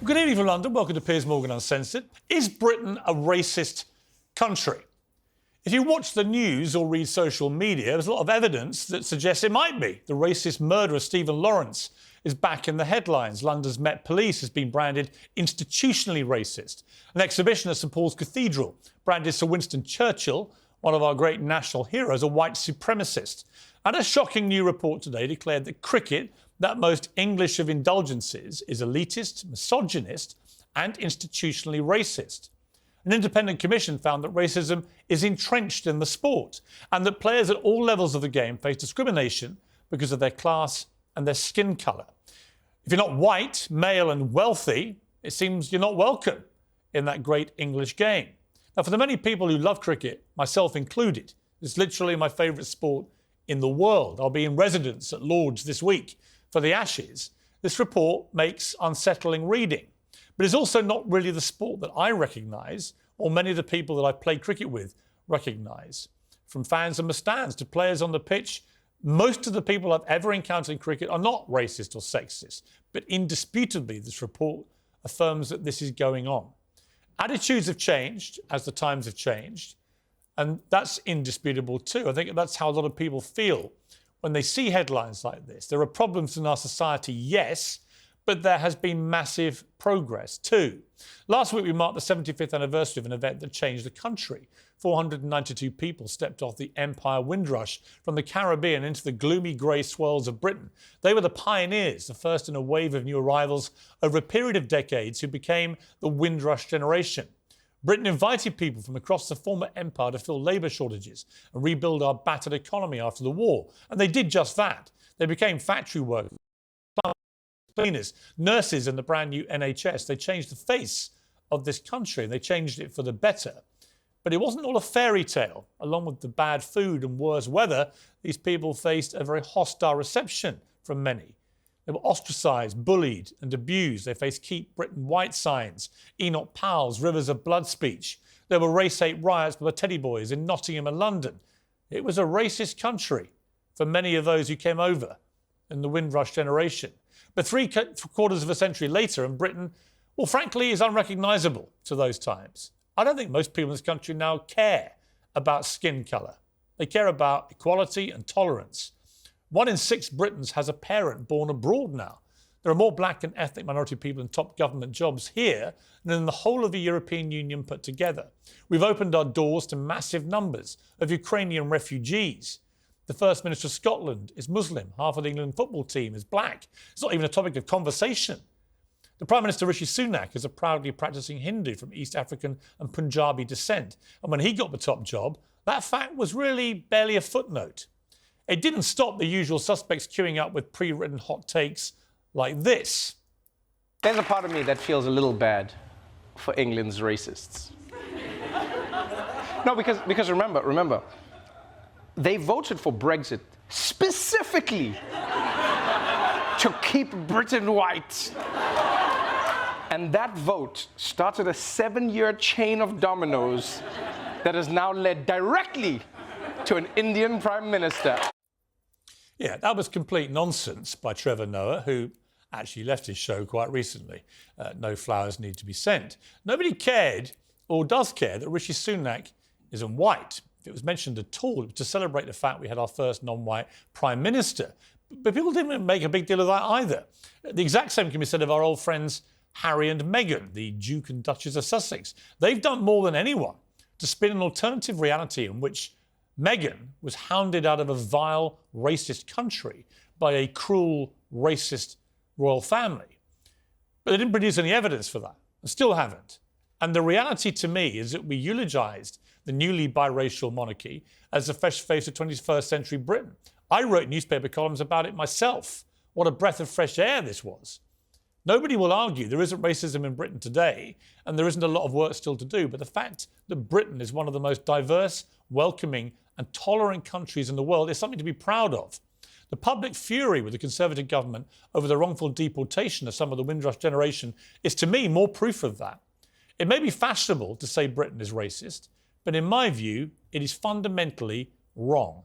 Good evening from London. Welcome to Piers Morgan Uncensored. Is Britain a racist country? If you watch the news or read social media, there's a lot of evidence that suggests it might be. The racist murderer Stephen Lawrence is back in the headlines. London's Met Police has been branded institutionally racist. An exhibition at St Paul's Cathedral branded Sir Winston Churchill, one of our great national heroes, a white supremacist. And a shocking new report today declared that cricket, that most English of indulgences, is elitist, misogynist and institutionally racist. An independent commission found that racism is entrenched in the sport and that players at all levels of the game face discrimination because of their class and their skin colour. If you're not white, male and wealthy, it seems you're not welcome in that great English game. Now, for the many people who love cricket, myself included, it's literally my favourite sport in the world. I'll be in residence at Lord's this week for the Ashes. This report makes unsettling reading. But it's also not really the sport that I recognise, or many of the people that I play cricket with recognise. From fans in the stands to players on the pitch, most of the people I've ever encountered in cricket are not racist or sexist. But indisputably, this report affirms that this is going on. Attitudes have changed as the times have changed, and that's indisputable too. I think that's how a lot of people feel when they see headlines like this. There are problems in our society, yes, but there has been massive progress too. Last week we marked the 75th anniversary of an event that changed the country. 492 people stepped off the Empire Windrush from the Caribbean into the gloomy grey swirls of Britain. They were the pioneers, the first in a wave of new arrivals over a period of decades who became the Windrush generation. Britain invited people from across the former empire to fill labour shortages and rebuild our battered economy after the war. And they did just that. They became factory workers, cleaners, nurses and the brand new NHS. They changed the face of this country and they changed it for the better. But it wasn't all a fairy tale. Along with the bad food and worse weather, these people faced a very hostile reception from many. They were ostracised, bullied and abused. They faced Keep Britain White signs, Enoch Powell's Rivers of Blood speech. There were race hate riots by the Teddy Boys in Nottingham and London. It was a racist country for many of those who came over in the Windrush generation. But three-quarters of a century later, and Britain, well, frankly, is unrecognisable to those times. I don't think most people in this country now care about skin colour. They care about equality and tolerance. 1 in 6 Britons has a parent born abroad now. There are more black and ethnic minority people in top government jobs here than in the whole of the European Union put together. We've opened our doors to massive numbers of Ukrainian refugees. The First Minister of Scotland is Muslim. Half of the England football team is black. It's not even a topic of conversation. The Prime Minister Rishi Sunak is a proudly practising Hindu from East African and Punjabi descent. And when he got the top job, that fact was really barely a footnote. It didn't stop the usual suspects queuing up with pre-written hot takes like this. There's a part of me that feels a little bad for England's racists. No, because remember, they voted for Brexit specifically to keep Britain white. And that vote started a 7-year chain of dominoes that has now led directly to an Indian Prime Minister. Yeah, that was complete nonsense by Trevor Noah, who actually left his show quite recently. No flowers need to be sent. Nobody cared, or does care, that Rishi Sunak isn't white. If it was mentioned at all, it was to celebrate the fact we had our first non-white Prime Minister. But people didn't make a big deal of that either. The exact same can be said of our old friends Harry and Meghan, the Duke and Duchess of Sussex. They've done more than anyone to spin an alternative reality in which Meghan was hounded out of a vile, racist country by a cruel, racist royal family. But they didn't produce any evidence for that, and still haven't. And the reality to me is that we eulogised the newly biracial monarchy as the fresh face of 21st century Britain. I wrote newspaper columns about it myself. What a breath of fresh air this was. Nobody will argue there isn't racism in Britain today, and there isn't a lot of work still to do, but the fact that Britain is one of the most diverse, welcoming and tolerant countries in the world is something to be proud of. The public fury with the Conservative government over the wrongful deportation of some of the Windrush generation is, to me, more proof of that. It may be fashionable to say Britain is racist, but in my view, it is fundamentally wrong.